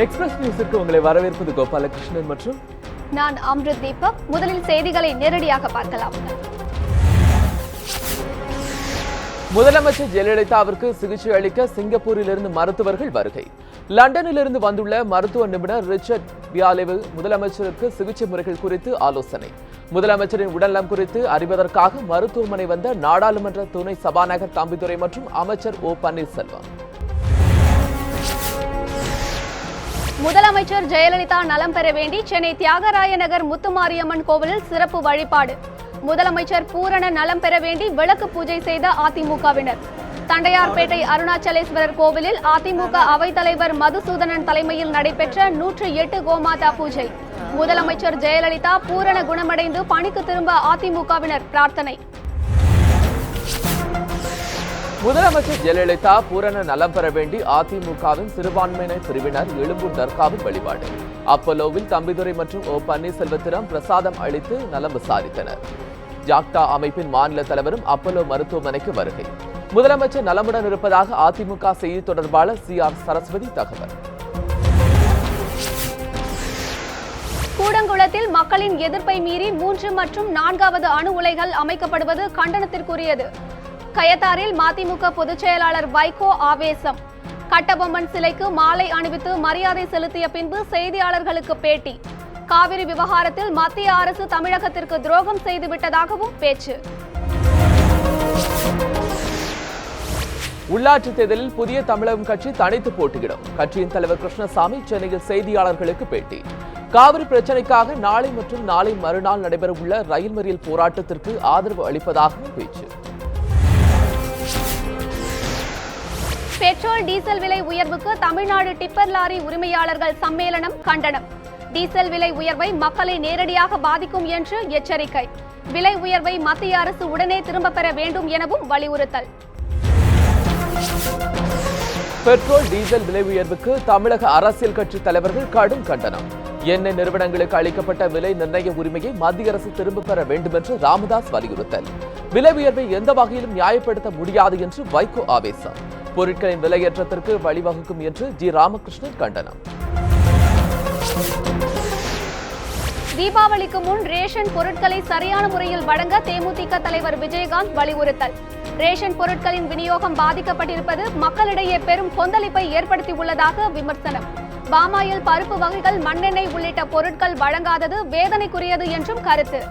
Express நியூஸுக்கு உங்களை வரவேற்பது கோபாலகிருஷ்ணன் மற்றும் நான் அம்ருத் தீபக். முதலில் செய்திகளை நேரடியாக பார்க்கலாம். முதலமைச்சர் ஜெயலலிதாவிற்கு சிகிச்சை அளிக்க சிங்கப்பூரிலிருந்து மருத்துவர்கள் வருகை. லண்டனிலிருந்து வந்துள்ள மருத்துவ நிபுணர் ரிச்சர்ட் வியாலேவு முதலமைச்சருக்கு சிகிச்சை முறைகள் குறித்து ஆலோசனை. முதலமைச்சரின் உடல்நலம் குறித்து அறிவதற்காக மருத்துவமனை வந்த நாடாளுமன்ற துணை சபாநாயகர் தம்பிதுரை மற்றும் அமைச்சர் ஓ பன்னீர்செல்வம். முதலமைச்சர் ஜெயலலிதா நலம் பெற வேண்டி சென்னை தியாகராய நகர் முத்துமாரியம்மன் கோவிலில் சிறப்பு வழிபாடு. முதலமைச்சர் பூரண நலம் பெற வேண்டி விளக்கு பூஜை செய்த அதிமுகவினர். தண்டையார்பேட்டை அருணாச்சலேஸ்வரர் கோவிலில் அதிமுக அவைத்தலைவர் மதுசூதனன் தலைமையில் நடைபெற்ற 108 கோமாதா பூஜை. முதலமைச்சர் ஜெயலலிதா பூரண குணமடைந்து பணிக்கு திரும்ப அதிமுகவினர் பிரார்த்தனை. முதலமைச்சர் ஜெயலலிதா பூரண நலம் பெற வேண்டி அதிமுகவின் சிறுபான்மையினர் பிரிவினர் எழும்பூர் தர்காவில் வழிபாடு. அப்பல்லோவில் தம்பிதுரை மற்றும் ஓ பன்னீர்செல்வத்திடம் பிரசாதம் அளித்து நலம் விசாரித்தனர். ஜாக்டா அமைப்பின் மாநில தலைவரும் அப்பல்லோ மருத்துவமனைக்கு வருகை. முதலமைச்சர் நலமுடன் இருப்பதாக அதிமுக செய்தி தொடர்பாளர் CR சரஸ்வதி தகவல். கூடங்குளத்தில் மக்களின் எதிர்ப்பை மீறி 3 மற்றும் 4வது அணு உலைகள் அமைக்கப்படுவது கண்டனத்திற்குரியது. கயத்தாரில் மதிமுக பொதுச் செயலாளர் வைகோ ஆவேசம். கட்டபொம்மன் சிலைக்கு மாலை அணிவித்து மரியாதை செலுத்திய பின்பு செய்தியாளர்களுக்கு பேட்டி. காவிரி விவகாரத்தில் மத்திய அரசு தமிழகத்திற்கு துரோகம் செய்துவிட்டதாகவும் பேச்சு. உள்ளாட்சி தேர்தலில் புதிய தமிழகம் கட்சி தனித்து போட்டியிடும். கட்சியின் தலைவர் கிருஷ்ணசாமி சென்னையில் செய்தியாளர்களுக்கு பேட்டி. காவிரி பிரச்சினைக்காக நாளை மற்றும் நாளை மறுநாள் நடைபெறவுள்ள ரயில் மறியல் போராட்டத்திற்கு ஆதரவு அளிப்பதாகவும் பேச்சு. பெட்ரோல் டீசல் விலை உயர்வுக்கு தமிழ்நாடு டிப்பர் லாரி உரிமையாளர்கள் சம்மேளனம் கண்டனம். டீசல் விலை உயர்வை மக்களை நேரடியாக பாதிக்கும் என்று எச்சரிக்கை. விலை உயர்வை மத்திய அரசு உடனே திரும்ப பெற வேண்டும் எனவும் வலியுறுத்தல். பெட்ரோல் டீசல் விலை உயர்வுக்கு தமிழக அரசியல் கட்சி தலைவர்கள் கடும் கண்டனம். எண்ணெய் நிறுவனங்களுக்கு அளிக்கப்பட்ட விலை நிர்ணய உரிமையை மத்திய அரசு திரும்ப பெற வேண்டும் என்று ராமதாஸ் வலியுறுத்தல். விலை உயர்வை எந்த வகையிலும் நியாயப்படுத்த முடியாது என்று வைகோ ஆவேசம். பொருட்களின் விலையேற்றத்திற்கு வழிவகுக்கும் என்று ஜி ராமகிருஷ்ணன் கண்டனம். தீபாவளிக்கு முன் ரேஷன் பொருட்களை சரியான முறையில் வழங்க தேமுதிக தலைவர் விஜயகாந்த் வலியுறுத்தல். ரேஷன் பொருட்களின் விநியோகம் பாதிக்கப்பட்டிருப்பது மக்களிடையே பெரும் கொந்தளிப்பை ஏற்படுத்தியுள்ளதாக விமர்சனம். பாமாயில் பருப்பு வகைகள், மண்ணெண்ணெய் உள்ளிட்ட பொருட்கள் வழங்காதது வேதனைக்குரியது என்றும் கருத்து.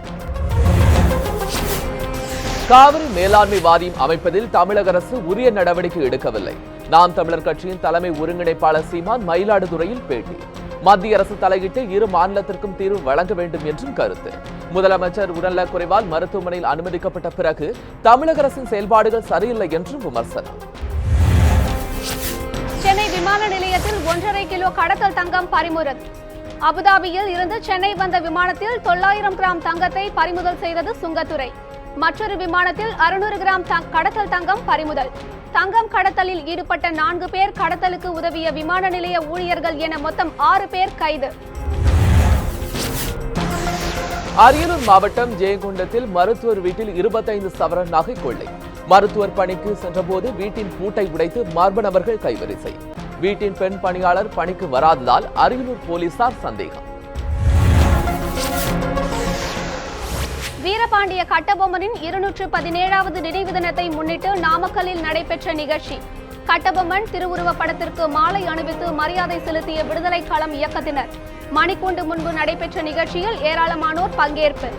காவிரி மேலாண்மை வாரியம் அமைப்பதில் தமிழக அரசு உரிய நடவடிக்கை எடுக்கவில்லை. நாம் தமிழர் கட்சியின் தலைமை ஒருங்கிணைப்பாளர் சீமான் மயிலாடுதுறையில் பேட்டி. மத்திய அரசு தலையிட்டு இரு மாநிலத்திற்கும் தீர்வு வழங்க வேண்டும் என்றும் கருத்து. முதலமைச்சர் உடல்நலக் குறைவால் மருத்துவமனையில் அனுமதிக்கப்பட்ட பிறகு தமிழக அரசின் செயல்பாடுகள் சரியில்லை என்றும் விமர்சனம். சென்னை விமான நிலையத்தில் 1.5 கிலோ கடத்தல் தங்கம் பறிமுதல். அபுதாபியில் இருந்து சென்னை வந்த விமானத்தில் 900 கிராம் தங்கத்தை பறிமுதல் செய்தது சுங்கத்துறை. மற்றொரு விமானத்தில் 600 கிராம் கடத்தல் தங்கம் பறிமுதல். தங்கம் கடத்தலில் ஈடுபட்ட 4 பேர், கடத்தலுக்கு உதவிய விமான நிலைய ஊழியர்கள் என மொத்தம் 6 பேர் கைது. அரியலூர் மாவட்டம் ஜெயங்கொண்டத்தில் மருத்துவர் வீட்டில் 25 சவரன் நகை கொள்ளை. மருத்துவர் பணிக்கு சென்றபோது வீட்டின் பூட்டை உடைத்து மர்ம நபர்கள் கைவரிசை. வீட்டின் பெண் பணியாளர் பணிக்கு வராததால் அரியலூர் போலீசார் சந்தேகம். வீரபாண்டிய கட்டபொம்மனின் 217வது நினைவு தினத்தை முன்னிட்டு நாமக்கல்லில் நடைபெற்ற நிகழ்ச்சி. கட்டபொம்மன் திருவுருவப் படத்திற்கு மாலை அணிவித்து மரியாதை செலுத்திய விடுதலை களம் இயக்கத்தினர். மணிக்கூண்டு முன்பு நடைபெற்ற நிகழ்ச்சியில் ஏராளமானோர் பங்கேற்பு.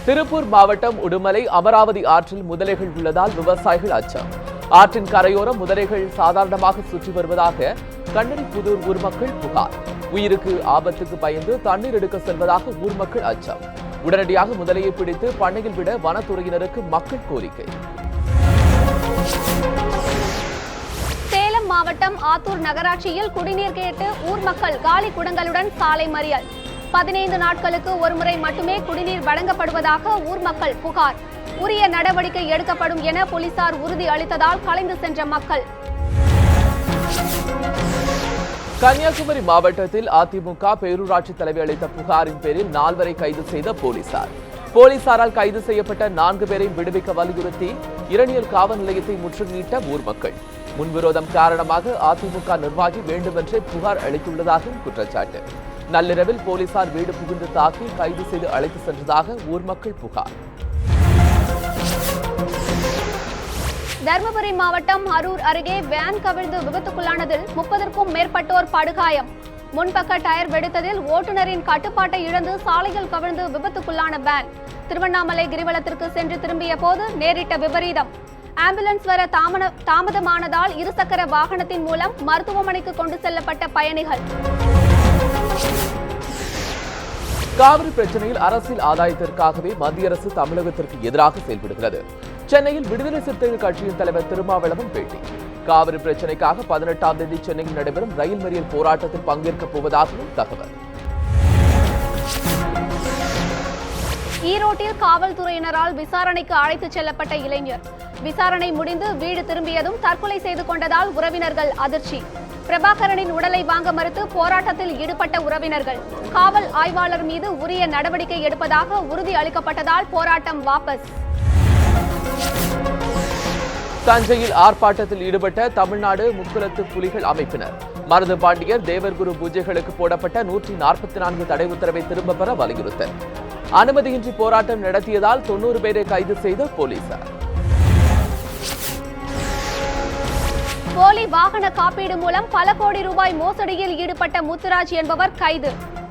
திருப்பூர் மாவட்டம் உடுமலை அமராவதி ஆற்றில் முதலைகள் உள்ளதால் விவசாயிகள் அச்சம். ஆற்றின் கரையோரம் முதலைகள் சாதாரணமாக சுற்றி வருவதாக கண்ணடிப்புதூர் ஊர் மக்கள் புகார். உயிருக்கு ஆபத்துக்கு பயந்து தண்ணீர் எடுக்க செல்வதாக ஊர் மக்கள் அச்சம். உடனடியாக முதலையை பிடித்து பண்ணையில் விட வனத்துறையினருக்கு மக்கள் கோரிக்கை. சேலம் மாவட்டம் ஆத்தூர் நகராட்சியில் குடிநீர் கேட்டு ஊர் மக்கள் காலி குடங்களுடன் சாலை மறியல். 15 நாட்களுக்கு ஒருமுறை மட்டுமே குடிநீர் வழங்கப்படுவதாக ஊர் மக்கள் புகார். உரிய நடவடிக்கை எடுக்கப்படும் என போலீசார் உறுதி அளித்ததால் கலைந்து சென்ற மக்கள். கன்னியாகுமரி மாவட்டத்தில் அதிமுக பேரூராட்சி தலைவர் அளித்த புகாரின் பேரில் 4 கைது செய்த போலீசார். போலீசாரால் கைது செய்யப்பட்ட 4 பேரை விடுவிக்க வலியுறுத்தி இரணியல் காவல் நிலையத்தை முற்றுகையிட்ட ஊர் மக்கள். முன்விரோதம் காரணமாக அதிமுக நிர்வாகி வேண்டுமென்றே புகார் அளித்துள்ளதாகவும் குற்றச்சாட்டு. நள்ளிரவில் போலீசார் வீடு புகுந்து தாக்கி கைது செய்து அழைத்து சென்றதாக ஊர் மக்கள் புகார். தருமபுரி மாவட்டம் அரூர் அருகே வேன் கவிழ்ந்து விபத்துக்குள்ளானதில் 30க்கும் மேற்பட்டோர் படுகாயம். முன்பக்க டயர் வெடித்ததில் ஓட்டுநரின் கட்டுப்பாட்டை இழந்து சாலையில் கவிழ்ந்து விபத்துக்குள்ளான வேன். திருவண்ணாமலை கிரிவலத்திற்கு சென்று திரும்பிய போது நேரிட்ட விபரீதம். ஆம்புலன்ஸ் வர தாமதமானதால் இருசக்கர வாகனத்தின் மூலம் மருத்துவமனைக்கு கொண்டு செல்லப்பட்ட பயணிகள். காவிரி பிரச்சனையில் அரசியல் ஆதாயத்திற்காகவே மத்திய அரசு தமிழகத்திற்கு எதிராக செயல்படுகிறது. சென்னையில் விடுதலை சிறுத்தைகள் கட்சியின் தலைவர் திருமாவளவன் பேட்டி. காவிரி பிரச்சனைக்காக 18ஆம் தேதி சென்னையில் நடைபெறும் ரயில் மறியல் போராட்டத்தில் பங்கேற்கப் போவதாகவும் தகவல். ஈரோட்டில் காவல்துறையினரால் விசாரணைக்கு அழைத்துச் செல்லப்பட்ட இளைஞர். விசாரணை முடிந்து வீடு திரும்பியதும் தற்கொலை செய்து கொண்டதால் உறவினர்கள் அதிர்ச்சி. பிரபாகரனின் உடலை வாங்க மறுத்து போராட்டத்தில் ஈடுபட்ட உறவினர்கள். காவல் ஆய்வாளர் மீது உரிய நடவடிக்கை எடுப்பதாக உறுதி அளிக்கப்பட்டதால் போராட்டம் வாபஸ். தஞ்சையில் ஆர்ப்பாட்டத்தில் ஈடுபட்ட தமிழ்நாடு முக்குலத்து புலிகள் அமைப்பினர். மருது பாண்டியர் தேவர்குரு பூஜைகளுக்கு போடப்பட்ட 144 தடை உத்தரவை திரும்பப் பெற வலியுறுத்தல். அனுமதியின்றி போராட்டம் நடத்தியதால் 90 பேரை கைது செய்த போலீசார். போலி வாகன காப்பீடு மூலம் பல கோடி ரூபாய் மோசடியில் ஈடுபட்ட முத்துராஜ் என்பவர் கைது.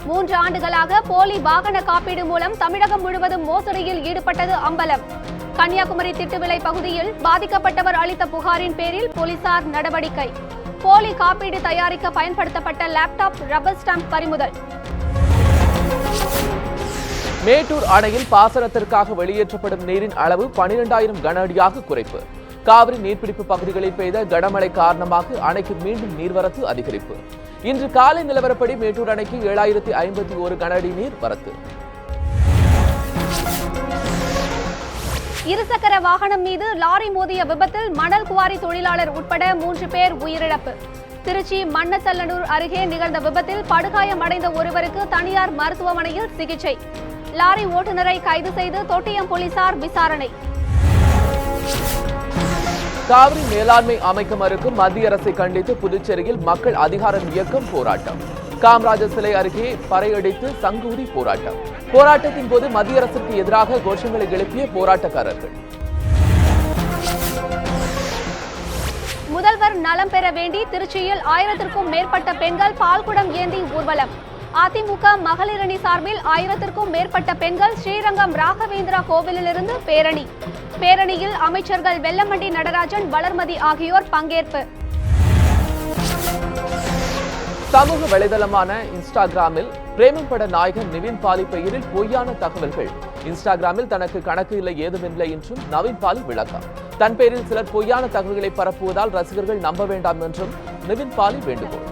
3 ஆண்டுகளாக போலி வாகன காப்பீடு மூலம் தமிழகம் முழுவதும் மோசடியில் ஈடுபட்டது அம்பலம். கன்னியாகுமரி திட்டுவிளை பகுதியில் பாதிக்கப்பட்டவர் அளித்த புகாரின் பேரில் போலீசார் நடவடிக்கை. போலி காப்பீடு தயாரிக்க பயன்படுத்தப்பட்ட லேப்டாப், ரப்பர் ஸ்டாம்ப் பறிமுதல். மேட்டூர் அணையில் பாசனத்திற்காக வெளியேற்றப்படும் நீரின் அளவு 12,000 கன அடியாக குறைப்பு. காவிரி நீர்பிடிப்பு பகுதிகளில் பெய்த கனமழை காரணமாக அணைக்கு மீண்டும் நீர்வரத்து அதிகரிப்பு. இன்று காலை நிலவரப்படி மேட்டூர் அணைக்கு 7,051 கன அடி நீர் வரத்து. இருசக்கர வாகனம் மீது லாரி மோதிய விபத்தில் மணல் குவாரி தொழிலாளர் உட்பட 3 பேர் உயிரிழப்பு. திருச்சி மண்ணச்சல்லனூர் அருகே நிகழ்ந்த விபத்தில் படுகாயமடைந்த ஒருவருக்கு தனியார் மருத்துவமனையில் சிகிச்சை. லாரி ஓட்டுநரை கைது செய்து தொட்டியம் போலீசார் விசாரணை. காவிரி மேலாண்மை அமைக்க மறுக்கும் மத்திய அரசை கண்டித்து புதுச்சேரியில் மக்கள் அதிகாரம் இயக்கம் போராட்டம். காமராஜர் சிலை அருகே பறையடித்து சங்கூதி போராட்டம். போராட்டத்தின் போது மத்திய அரசுக்கு எதிராக கோஷங்களை எழுப்பிய போராட்டக்காரர்கள். முதல்வர் நலம் பெற வேண்டி திருச்சியில் 1000க்கும் மேற்பட்ட பெண்கள் பால்குடம் ஏந்தி ஊர்வலம். அதிமுக மகளிரணி சார்பில் 1000க்கும் மேற்பட்ட பெண்கள் ஸ்ரீரங்கம் ராகவேந்திரா கோவிலிலிருந்து பேரணி. பேரணியில் அமைச்சர்கள் வெல்லமண்டி நடராஜன், வளர்மதி ஆகியோர் பங்கேற்பு. சமூக வலைதளமான இன்ஸ்டாகிராமில் பிரேமம் பட நாயகன் நிவின் பாலி பெயரில் பொய்யான தகவல்கள். இன்ஸ்டாகிராமில் தனக்கு கணக்கு இல்லை, ஏதுமில்லை என்றும் நவீன் பாலி விளக்கம். தன் பேரில் சிலர் பொய்யான தகவல்களை பரப்புவதால் ரசிகர்கள் நம்ப வேண்டாம் என்றும் நிவின் பாலி வேண்டுகோள்.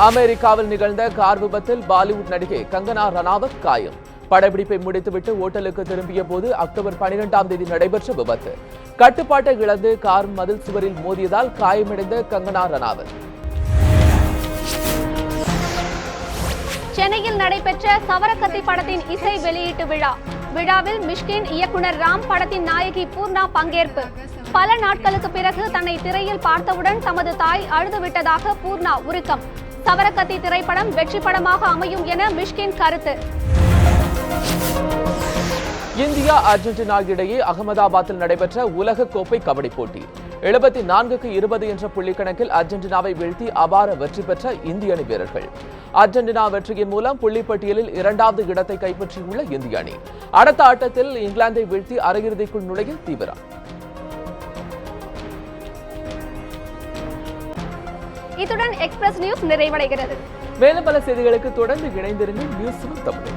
அமெரிக்காவில் நிகழ்ந்த கார் விபத்தில் பாலிவுட் நடிகை கங்கனா ரனாவத் காயம். படப்பிடிப்பை முடித்துவிட்டு ஓட்டலுக்கு திரும்பிய போது அக்டோபர் 12ஆம் தேதி நடைபெற்ற விபத்து. கட்டுப்பாட்டை இழந்து கார் மதில் சுவரில் மோதியதால் காயமடைந்த கங்கனா ரனாவத். சென்னையில் நடைபெற்ற சவரக்கத்தி படத்தின் இசை வெளியீட்டு விழா. விழாவில் மிஷ்கின், இயக்குனர் ராம், படத்தின் நாயகி பூர்ணா பங்கேற்பு. பல நாட்களுக்கு பிறகு தன்னை திரையில் பார்த்தவுடன் தமது தாய் அழுதுவிட்டதாக பூர்ணா உருக்கம். சவரக்கத்தி திரைப்படம் வெற்றி படமாக அமையும் என மிஷ்கின் கருத்து. இந்தியா அர்ஜென்டினா இடையே அகமதாபாத்தில் நடைபெற்ற உலக கோப்பை கபடி போட்டி. 74க்கு 20 என்ற புள்ளிக்கணக்கில் அர்ஜென்டினாவை வீழ்த்தி அபார வெற்றி பெற்ற இந்திய அணி வீரர்கள். அர்ஜென்டினா வெற்றியின் மூலம் புள்ளிப்பட்டியலில் 2வது இடத்தை கைப்பற்றியுள்ள இந்திய அணி அடுத்த ஆட்டத்தில் இங்கிலாந்தை வீழ்த்தி அரையிறுதிக்குள் நுழைய தீவிரம். இத்துடன் எக்ஸ்பிரஸ் நியூஸ் நிறைவடைகிறது. மேலும் பல செய்திகளுக்கு தொடர்ந்து இணைந்திருங்கள் நியூஸ் தமிழ்.